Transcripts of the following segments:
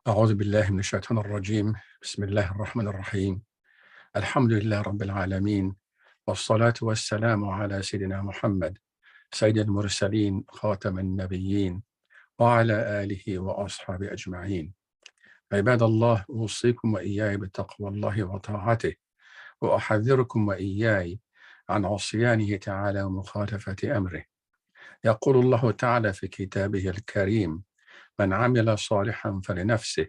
أعوذ بالله من الشيطان الرجيم بسم الله الرحمن الرحيم الحمد لله رب العالمين والصلاة والسلام على سيدنا محمد سيد المرسلين خاتم النبيين وعلى آله وأصحابه أجمعين. عباد الله، أوصيكم وإياي بتقوى الله وطاعته، وأحذركم وإياي عن عصيانه تعالى ومخالفة أمره. يقول الله تعالى في كتابه الكريم: من عمل صالحا فلنفسه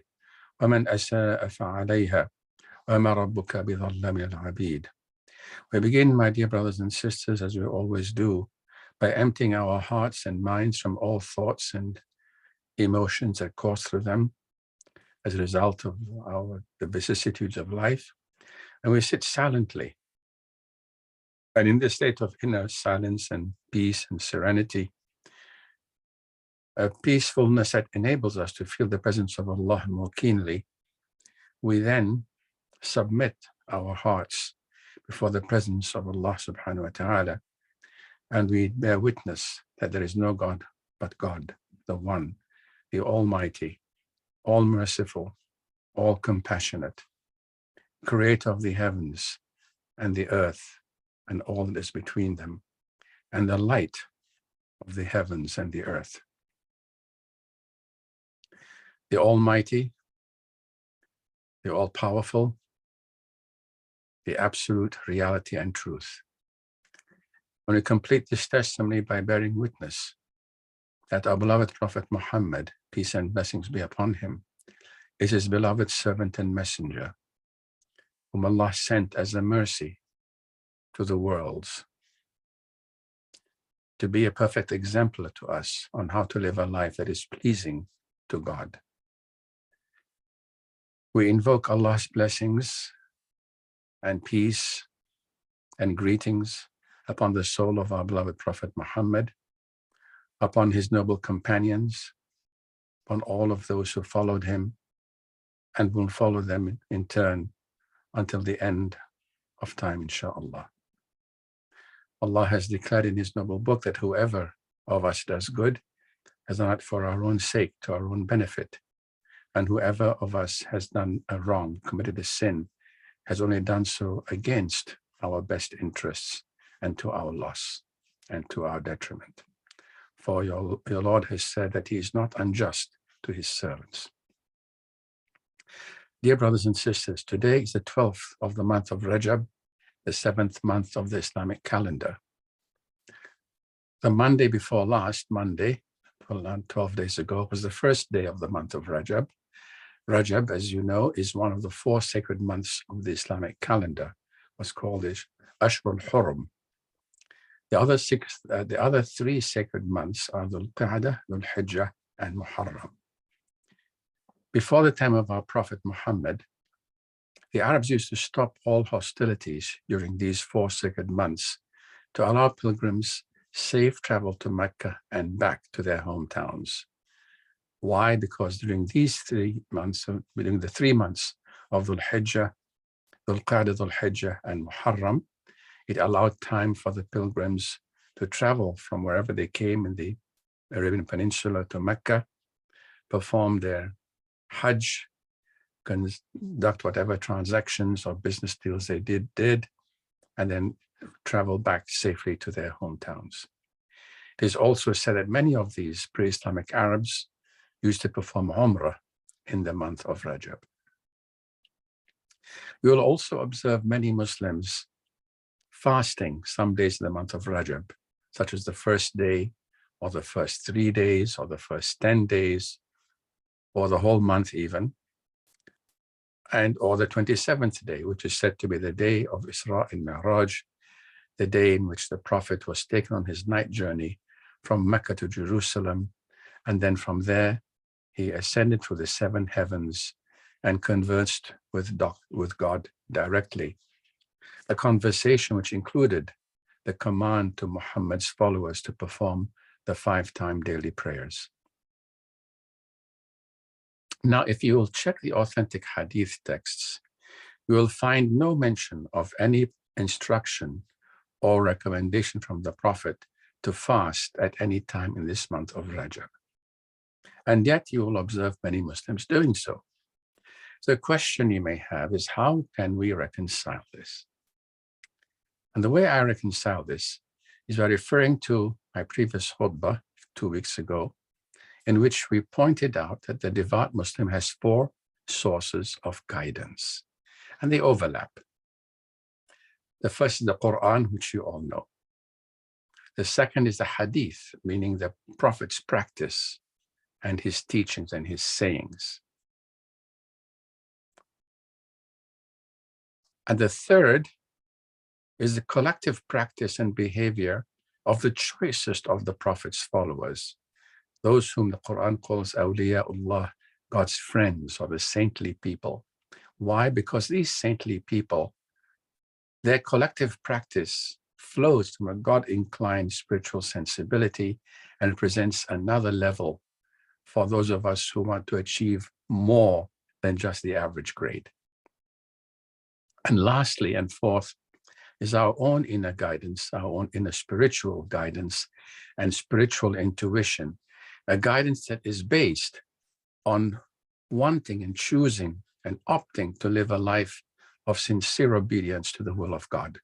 ومن أساء فعليها وما ربك بظلام للعبيد. We begin, my dear brothers and sisters, as we always do, by emptying our hearts and minds from all thoughts and emotions that course through them as a result of the vicissitudes of life. And we sit silently. And in this state of inner silence and peace and serenity, a peacefulness that enables us to feel the presence of Allah more keenly, we then submit our hearts before the presence of Allah subhanahu wa ta'ala, and we bear witness that there is no God but God, the One, the Almighty, all merciful, all compassionate, creator of the heavens and the earth and all that is between them, and the light of the heavens and the earth. The Almighty, the all-powerful, the absolute reality and truth. When we complete this testimony by bearing witness that our beloved Prophet Muhammad, peace and blessings be upon him, is his beloved servant and messenger, whom Allah sent as a mercy to the worlds, to be a perfect exemplar to us on how to live a life that is pleasing to God. We invoke Allah's blessings and peace and greetings upon the soul of our beloved Prophet Muhammad, upon his noble companions, upon all of those who followed him and will follow them in turn until the end of time, inshallah. Allah has declared in his noble book that whoever of us does good has done it for our own sake, to our own benefit. And whoever of us has done a wrong, committed a sin, has only done so against our best interests and to our loss and to our detriment. For your Lord has said that he is not unjust to his servants. Dear brothers and sisters, today is the 12th of the month of Rajab, the 7th month of the Islamic calendar. The Monday before last, Monday, 12 days ago, was the first day of the month of Rajab. Rajab, as you know, is one of the 4 sacred months of the Islamic calendar, what's called Ashur al-Hurum. The other 3 sacred months are Dhul Qa'dah, Dhul Hijjah, and Muharram. Before the time of our Prophet Muhammad, the Arabs used to stop all hostilities during these 4 sacred months to allow pilgrims safe travel to Mecca and back to their hometowns. Why? Because during these 3 months, during the 3 months of Dhul Hijjah, Dhul Qa'dah, Dhul Hijjah, and Muharram, it allowed time for the pilgrims to travel from wherever they came in the Arabian Peninsula to Mecca, perform their Hajj, conduct whatever transactions or business deals they did, and then travel back safely to their hometowns. It is also said that many of these pre-Islamic Arabs used to perform Umrah in the month of Rajab. You will also observe many Muslims fasting some days in the month of Rajab, such as the first day, or the first 3 days, or the first 10 days, or the whole month even, or the 27th day, which is said to be the day of Isra and Mi'raj, the day in which the Prophet was taken on his night journey from Mecca to Jerusalem, and then from there he ascended through the 7 heavens and conversed with God directly. A conversation which included the command to Muhammad's followers to perform the 5-time daily prayers. Now, if you will check the authentic hadith texts, you will find no mention of any instruction or recommendation from the Prophet to fast at any time in this month of Rajab. And yet you will observe many Muslims doing so. So the question you may have is, how can we reconcile this? And the way I reconcile this is by referring to my previous khutbah 2 weeks ago, in which we pointed out that the devout Muslim has 4 sources of guidance, and they overlap. The first is the Quran, which you all know. The second is the Hadith, meaning the Prophet's practice and his teachings and his sayings. And the third is the collective practice and behavior of the choicest of the Prophet's followers, those whom the Quran calls awliyaullah, God's friends, or the saintly people. Why? Because these saintly people, their collective practice flows from a God-inclined spiritual sensibility and presents another level for those of us who want to achieve more than just the average grade. And lastly, and fourth, is our own inner guidance, our own inner spiritual guidance and spiritual intuition, a guidance that is based on wanting and choosing and opting to live a life of sincere obedience to the will of God,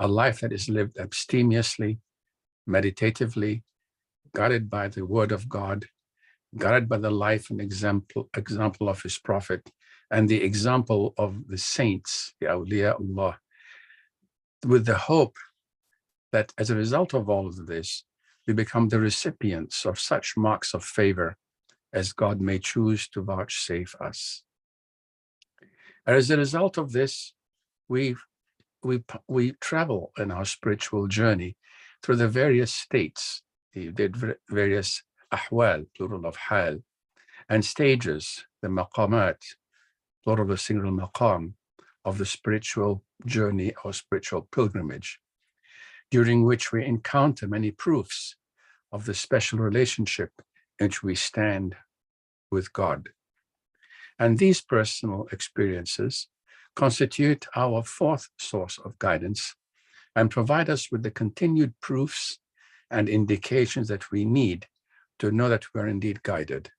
a life that is lived abstemiously, meditatively, guided by the word of God, guided by the life and example of his prophet and the example of the saints, the awliyaullah, with the hope that as a result of all of this, we become the recipients of such marks of favor as God may choose to vouchsafe us. As a result of this, we travel in our spiritual journey through the various states, the various ahwal, plural of hal, and stages, the maqamat, plural of a single maqam, of the spiritual journey or spiritual pilgrimage, during which we encounter many proofs of the special relationship in which we stand with God. And these personal experiences constitute our fourth source of guidance and provide us with the continued proofs and indications that we need to know that we are indeed guided,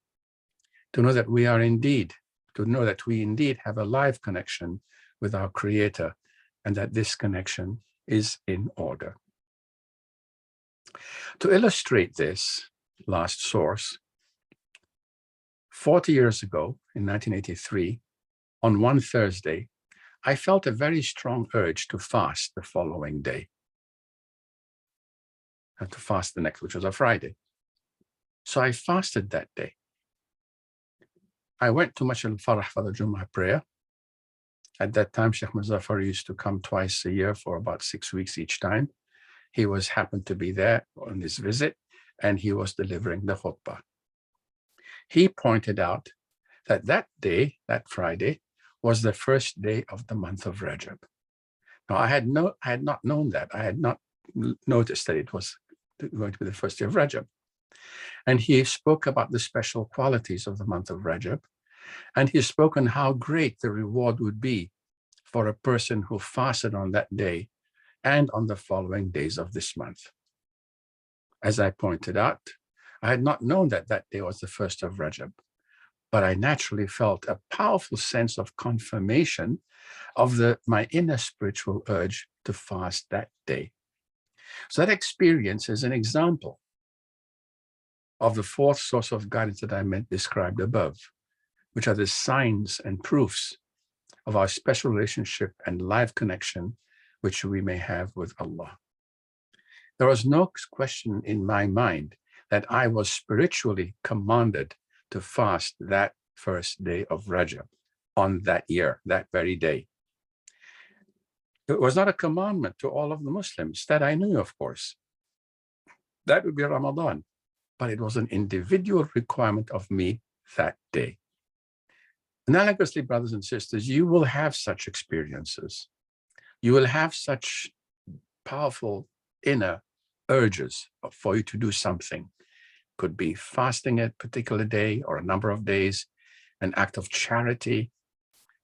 to know that we indeed have a live connection with our Creator, and that this connection is in order. To illustrate this last source, 40 years ago, in 1983, on one Thursday, I felt a very strong urge to fast the following day, and to fast the next, which was a Friday. So I fasted that day. I went to Masjid al-Farah for the Jummah prayer. At that time, Sheikh Muzaffar used to come twice a year for about 6 weeks each time. He happened to be there on his visit, and he was delivering the khutbah. He pointed out that that day, that Friday, was the first day of the month of Rajab. Now, I had not known that. I had not noticed that it was going to be the first day of Rajab. And he spoke about the special qualities of the month of Rajab. And he spoke on how great the reward would be for a person who fasted on that day and on the following days of this month. As I pointed out, I had not known that that day was the first of Rajab, but I naturally felt a powerful sense of confirmation of my inner spiritual urge to fast that day. So that experience is an example of the fourth source of guidance that I described above, which are the signs and proofs of our special relationship and live connection which we may have with Allah. There was no question in my mind that I was spiritually commanded to fast that first day of Rajab on that year, that very day. It was not a commandment to all of the Muslims that I knew, of course. That would be Ramadan, but it was an individual requirement of me that day. Analogously, brothers and sisters, you will have such experiences. You will have such powerful inner urges for you to do something. Could be fasting a particular day or a number of days, an act of charity,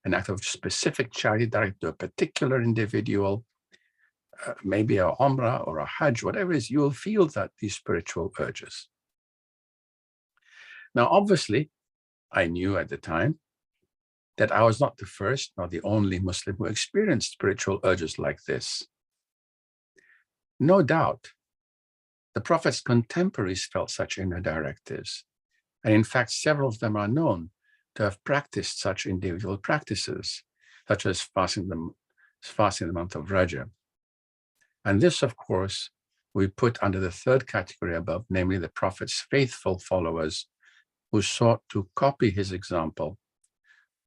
an act of specific charity directed to a particular individual, maybe a Umrah or a Hajj, whatever it is, you will feel that these spiritual urges. Now, obviously, I knew at the time that I was not the first nor the only Muslim who experienced spiritual urges like this. No doubt, the Prophet's contemporaries felt such inner directives, and in fact, several of them are known to have practiced such individual practices, such as fasting the month of Rajab. And this, of course, we put under the third category above, namely the Prophet's faithful followers who sought to copy his example,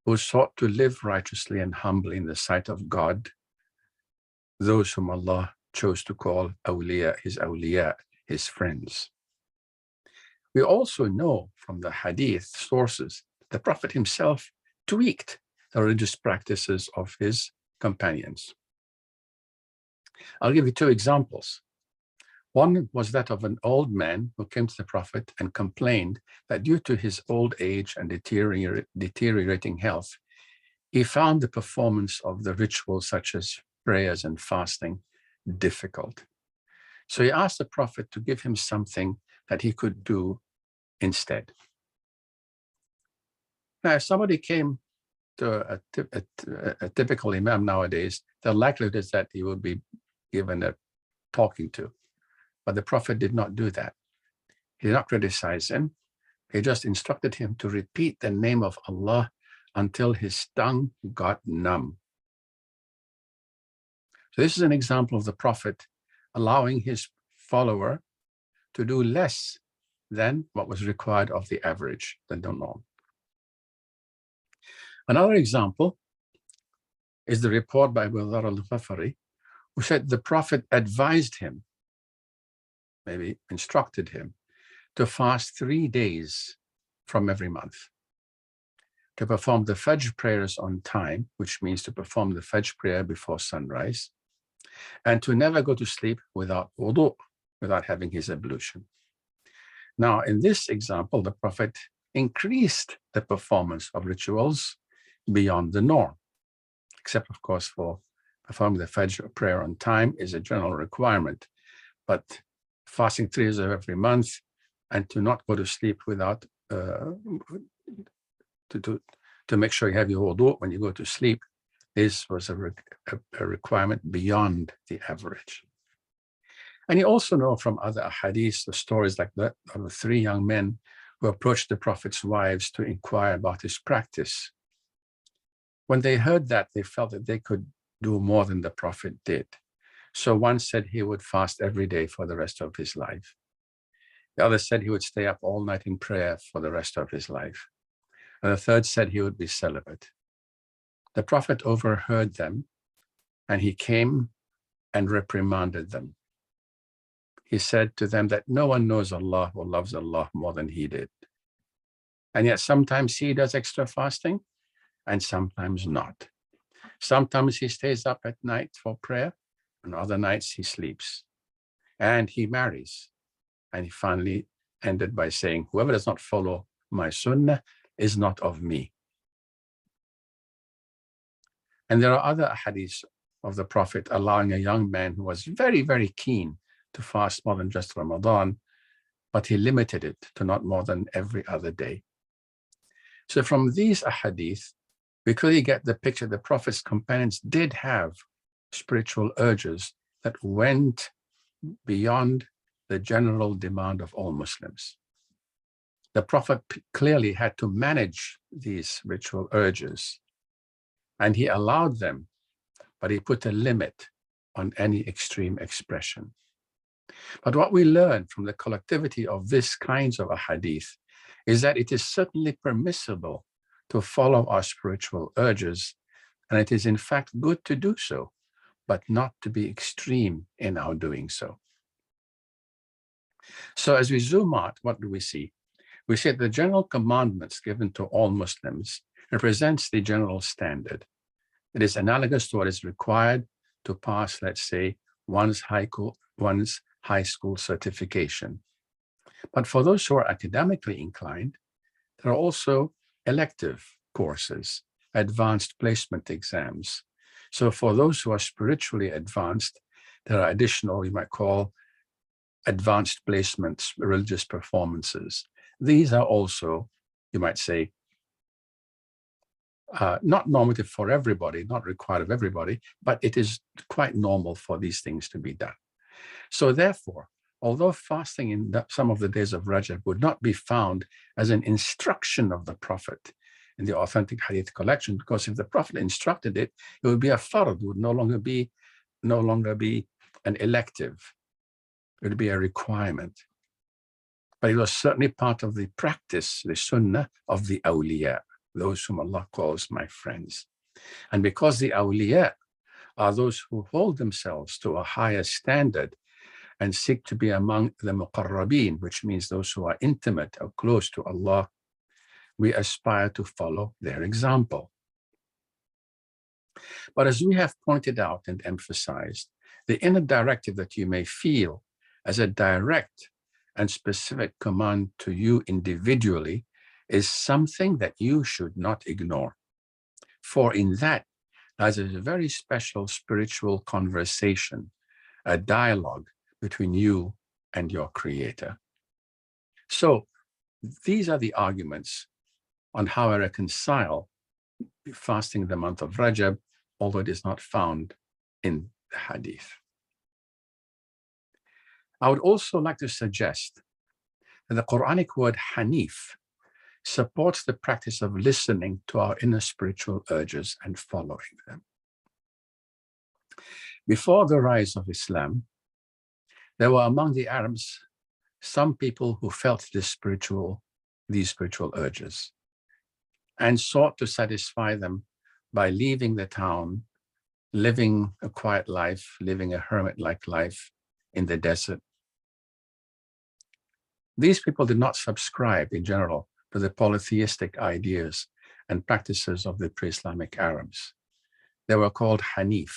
who sought to live righteously and humbly in the sight of God, those whom Allah chose to call awliya, his friends. We also know from the hadith sources, the Prophet himself tweaked the religious practices of his companions. I'll give you two examples. One was that of an old man who came to the Prophet and complained that due to his old age and deteriorating health, he found the performance of the rituals such as prayers and fasting difficult. So he asked the Prophet to give him something that he could do instead. Now, if somebody came to a typical Imam nowadays, the likelihood is that he would be given a talking to. But the Prophet did not do that. He did not criticize him. He just instructed him to repeat the name of Allah until his tongue got numb. So this is an example of the Prophet allowing his follower to do less than what was required of the average, the norm. Another example is the report by Abu Dhar al-Ghafari, who said the Prophet advised him, maybe instructed him, to fast 3 days from every month, to perform the Fajr prayers on time, which means to perform the Fajr prayer before sunrise, and to never go to sleep without wudu, without having his ablution. Now, in this example, the Prophet increased the performance of rituals beyond the norm, except, of course, for performing the Fajr prayer on time is a general requirement. But fasting 3 days of every month and to not go to sleep without, to make sure you have your wudu when you go to sleep, this was a requirement beyond the average. And you also know from other hadiths, the stories like that of the 3 young men who approached the Prophet's wives to inquire about his practice. When they heard that, they felt that they could do more than the Prophet did. So one said he would fast every day for the rest of his life. The other said he would stay up all night in prayer for the rest of his life. And the third said he would be celibate. The Prophet overheard them, and he came and reprimanded them. He said to them that no one knows Allah or loves Allah more than he did. And yet sometimes he does extra fasting and sometimes not. Sometimes he stays up at night for prayer, and other nights he sleeps. And he marries. And he finally ended by saying, whoever does not follow my sunnah is not of me. And there are other hadiths of the Prophet allowing a young man who was very, very keen to fast more than just Ramadan, but he limited it to not more than every other day. So from these ahadith, we clearly get the picture the Prophet's companions did have spiritual urges that went beyond the general demand of all Muslims. The Prophet clearly had to manage these ritual urges, and he allowed them, but he put a limit on any extreme expression. But what we learn from the collectivity of these kinds of ahadith is that it is certainly permissible to follow our spiritual urges, and it is in fact good to do so, but not to be extreme in our doing so. So as we zoom out, what do we see? We see that the general commandments given to all Muslims represents the general standard. It is analogous to what is required to pass, let's say, one's high school certification. But for those who are academically inclined, there are also elective courses, advanced placement exams. So for those who are spiritually advanced, there are additional, you might call, advanced placements, religious performances. These are also, you might say, not normative for everybody, not required of everybody, but it is quite normal for these things to be done. So therefore, although fasting in some of the days of Rajab would not be found as an instruction of the Prophet in the authentic hadith collection, because if the Prophet instructed it, it would be a fard, it would no longer be an elective, it would be a requirement. But it was certainly part of the practice, the sunnah of the awliya, those whom Allah calls my friends. And because the awliya are those who hold themselves to a higher standard and seek to be among the muqarrabeen, which means those who are intimate or close to Allah, we aspire to follow their example. But as we have pointed out and emphasized, the inner directive that you may feel as a direct and specific command to you individually is something that you should not ignore. For in that lies a very special spiritual conversation, a dialogue between you and your Creator. So these are the arguments on how I reconcile fasting the month of Rajab, although it is not found in the Hadith. I would also like to suggest that the Quranic word Hanif supports the practice of listening to our inner spiritual urges and following them. Before the rise of Islam, there were among the Arabs some people who felt these spiritual urges and sought to satisfy them by leaving the town, living a quiet life, living a hermit-like life in the desert. These people did not subscribe in general to the polytheistic ideas and practices of the pre-Islamic Arabs. They were called Hanif,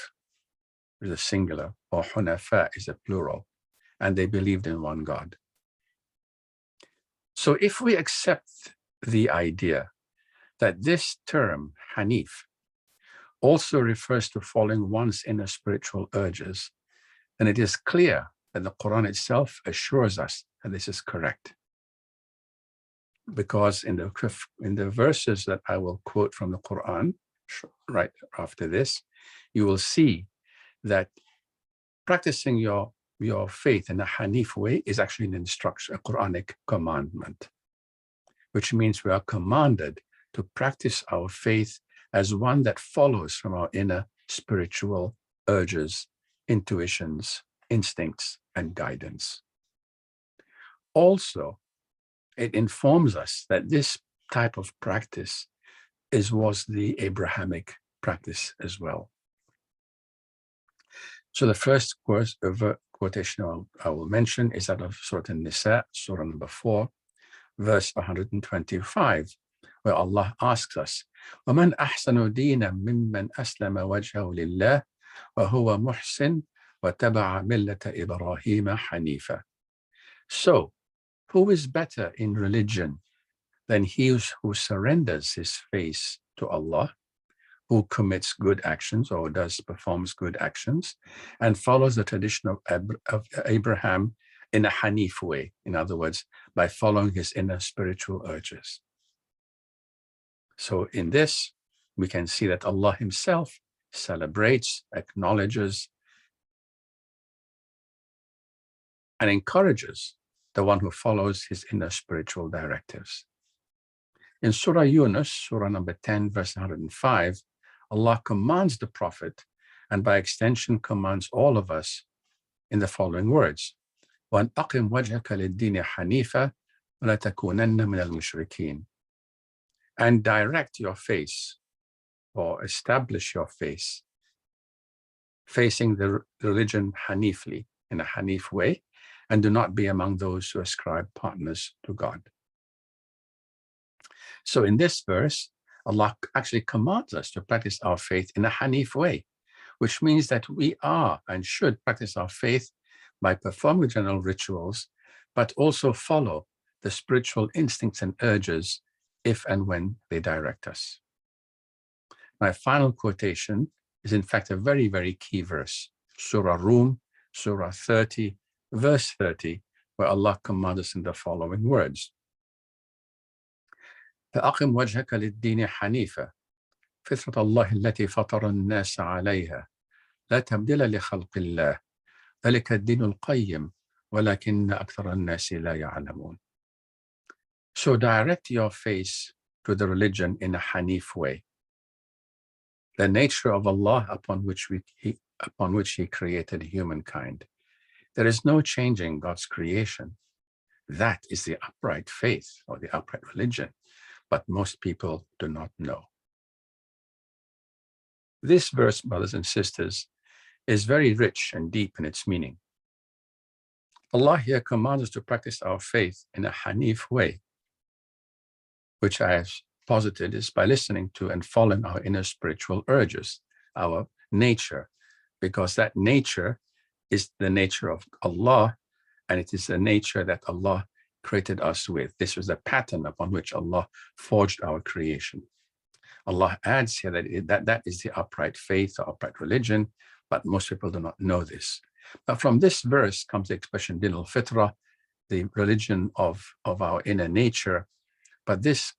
which is a singular, or Hunafa is a plural, and they believed in one God. So if we accept the idea that this term, Hanif, also refers to following one's inner spiritual urges, then it is clear that the Quran itself assures us that this is correct. Because in the verses that I will quote from the Quran right after this, you will see that practicing your faith in a Hanif way is actually an instruction, a Quranic commandment, which means we are commanded to practice our faith as one that follows from our inner spiritual urges, intuitions, instincts, and guidance. Also, it informs us that this type of practice was the Abrahamic practice as well. So the first quotation I will mention is that of Surah An-Nisa, Surah number 4, verse 125, where Allah asks us, وَمَنْ أَحْسَنُ دِينًا مِمَّنْ أَسْلَمَ وَجْهَهُ لِلَّهِ وَهُوَ مُحْسِنٌ وَاتَّبَعَ مِلَّةَ إِبْرَاهِيمَ حَنِيفًا. So, who is better in religion than he who surrenders his face to Allah, who commits good actions or performs good actions, and follows the tradition of Abraham in a Hanif way, in other words, by following his inner spiritual urges. So in this, we can see that Allah himself celebrates, acknowledges, and encourages the one who follows his inner spiritual directives. In Surah Yunus, Surah number 10, verse 105, Allah commands the Prophet, and by extension commands all of us, in the following words, وَأَنْ أَقِمْ وَجْهَكَ لِلدِّينِ حَنِيفًا وَلَا تَكُونَنَّ مِنَ الْمُشْرِكِينَ. And direct your face, or establish your face, facing the religion Hanifly, in a Hanif way, and do not be among those who ascribe partners to God. So in this verse, Allah actually commands us to practice our faith in a Hanif way, which means that we are and should practice our faith by performing general rituals, but also follow the spiritual instincts and urges if and when they direct us. My final quotation is in fact a very, very key verse, Surah Rum, Surah 30, verse 30, where Allah commands us in the following words. فَأَقِمْ وَجْهَكَ لِلدِّينِ حَنِيفًا. فطرة الله التي فطر الناس عليها لا تبديل لخلق الله ذلك الدين القيم ولكن أكثر الناس لا يعلمون. So direct your face to the religion in a Hanif way. The nature of Allah upon which He created humankind. There is no changing God's creation. That is the upright faith or the upright religion, but most people do not know. This verse, brothers and sisters, is very rich and deep in its meaning. Allah here commands us to practice our faith in a Hanif way, which I have posited is by listening to and following our inner spiritual urges, our nature, because that nature is the nature of Allah, and it is the nature that Allah created us with. This was the pattern upon which Allah forged our creation. Allah adds here that is the upright faith, the upright religion, but most people do not know this. But from this verse comes the expression din al-fitra, the religion of our inner nature. But this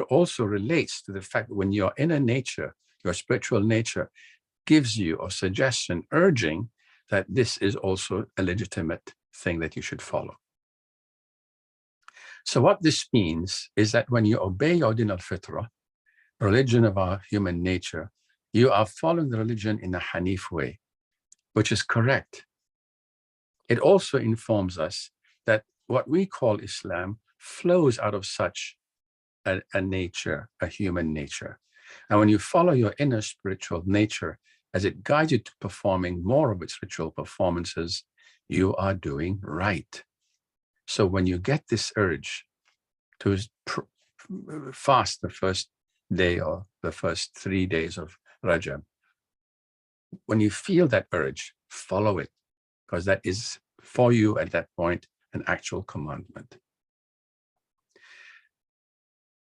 also relates to the fact that when your inner nature, your spiritual nature, gives you or suggests an urging that this is also a legitimate thing that you should follow. So what this means is that when you obey your din al-fitra, religion of our human nature, you are following the religion in a Hanif way, which is correct. It also informs us that what we call Islam flows out of such a nature, a human nature. And when you follow your inner spiritual nature as it guides you to performing more of its ritual performances, you are doing right. So when you get this urge to fast the first day or the first 3 days of Rajab, when you feel that urge, follow it, because that is for you at that point an actual commandment.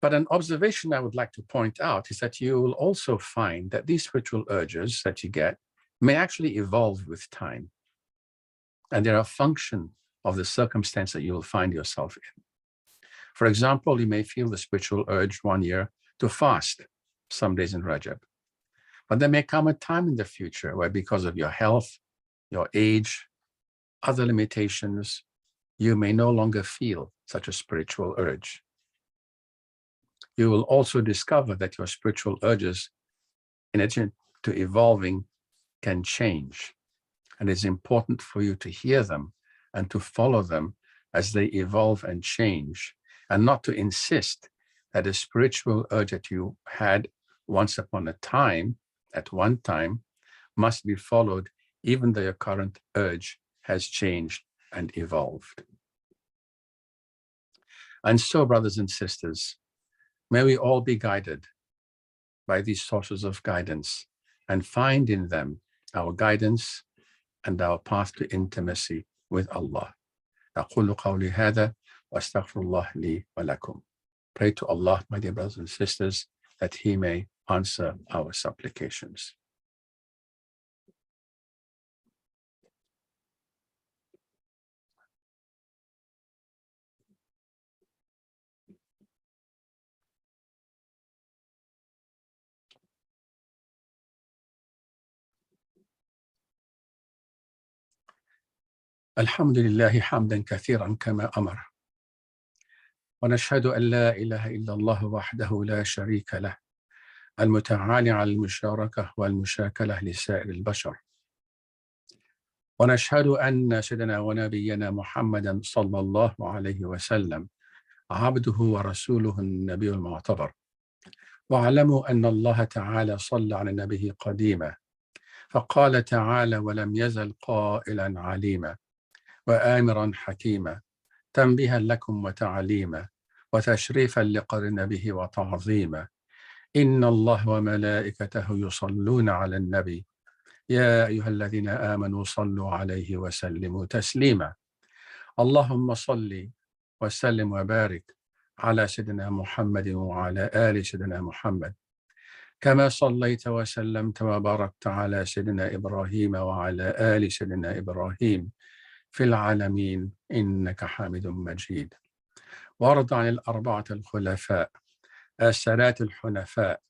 But an observation I would like to point out is that you will also find that these spiritual urges that you get may actually evolve with time. And they're a function of the circumstance that you will find yourself in. For example, you may feel the spiritual urge one year to fast some days in Rajab. But there may come a time in the future where, because of your health, your age, other limitations, you may no longer feel such a spiritual urge. You will also discover that your spiritual urges, in addition to evolving, can change. And it's important for you to hear them and to follow them as they evolve and change, and not to insist that a spiritual urge that you had once upon a time, at one time, must be followed even though your current urge has changed and evolved. And so, brothers and sisters, may we all be guided by these sources of guidance and find in them our guidance and our path to intimacy with Allah. أقول قولي هذا وأستغفر الله لي ولكم. Pray to Allah, my dear brothers and sisters, that He may answer our supplications. الحمد لله حمدا كثيرا كما أمر، ونشهد أن لا إله إلا الله وحده لا شريك له، المتعالي على المشاركة والمشاكلة لسائر البشر، ونشهد أن سيدنا ونبينا محمدا صلى الله عليه وسلم عبده ورسوله النبي المعتبر. واعلموا أن الله تعالى صلى على نبيه قديما، فقال تعالى: ولم يزل قائلا عليما وآمرا حكيما، تنبيها لكم وتعليما وتشريفا لقدر نبيه وتعظيما. إن الله وملائكته يصلون على النبي يا أيها الذين آمنوا صلوا عليه وسلموا تسليما. اللهم صل وسلم وبارك على سيدنا محمد وعلى آل سيدنا محمد، كما صليت وسلمت وباركت على سيدنا إبراهيم وعلى آل سيدنا إبراهيم في العالمين إنك حميد مجيد. وارض عن الأربعة الخلفاء السادات الحنفاء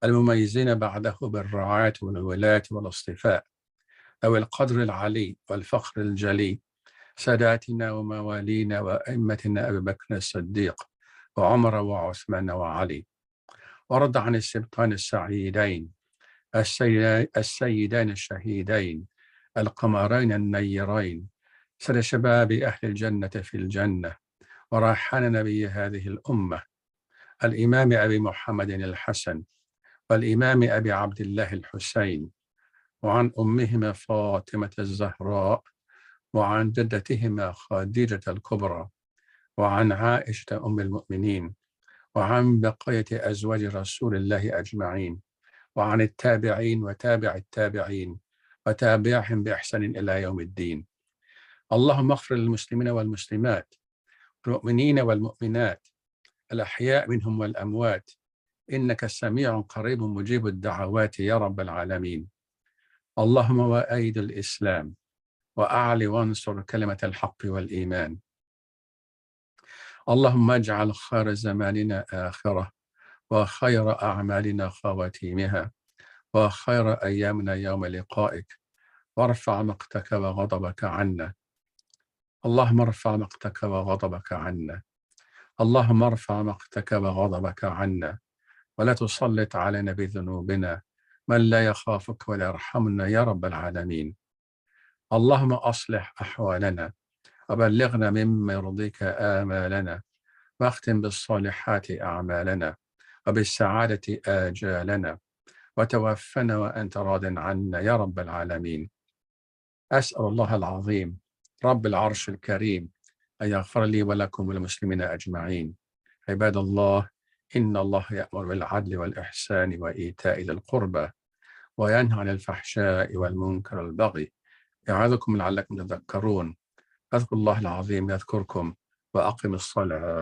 المميزين بعده بالرعاية والولاية والاصطفاء، أو القدر العلي والفخر الجلي، ساداتنا وموالينا وأئمتنا أبي بكر الصديق وعمر وعثمان وعلي. ورد عن السبطان السعيدين السيدين الشهيدين القمرين النيرين، سر شباب أهل الجنة في الجنة وريحان نبي هذه الأمة، الإمام أبي محمد الحسن والإمام أبي عبد الله الحسين، وعن أمهما فاطمة الزهراء، وعن جدتهما خديجة الكبرى، وعن عائشة أم المؤمنين، وعن بقية أزواج رسول الله أجمعين، وعن التابعين وتابع التابعين وتابعهم بإحسان إلى يوم الدين. اللهم اغفر للمسلمين والمسلمات، المؤمنين والمؤمنات، الأحياء منهم والأموات، إنك سميع قريب مجيب الدعوات يا رب العالمين. اللهم وأيد الإسلام وأعل وانصر كلمة الحق والإيمان. اللهم اجعل خير زماننا آخرة، وخير أعمالنا خواتيمها، وخير أيامنا يوم لقائك، وارفع مقتك وغضبك عنا. اللهم ارفع مقتك وغضبك عنا. اللهم ارفع مقتك وغضبك عنا، ولا تسلط علينا بذنوبنا من لا يخافك ولا يرحمنا يا رب العالمين. اللهم أصلح أحوالنا وبلغنا مما يرضيك آمالنا، واختم بالصالحات أعمالنا، وبالسعادة آجالنا، وتوفنا وأنت راض عنا يا رب العالمين. أسأل الله العظيم رب العرش الكريم أن يغفر لي ولكم وللمسلمين أجمعين. عباد الله، إن الله يأمر بالعدل والإحسان وإيتاء ذي القربى، وينهى عن الفحشاء والمنكر والبغي، يعظكم لعلكم تذكرون. اذكروا الله العظيم يذكركم، وأقم الصلاة.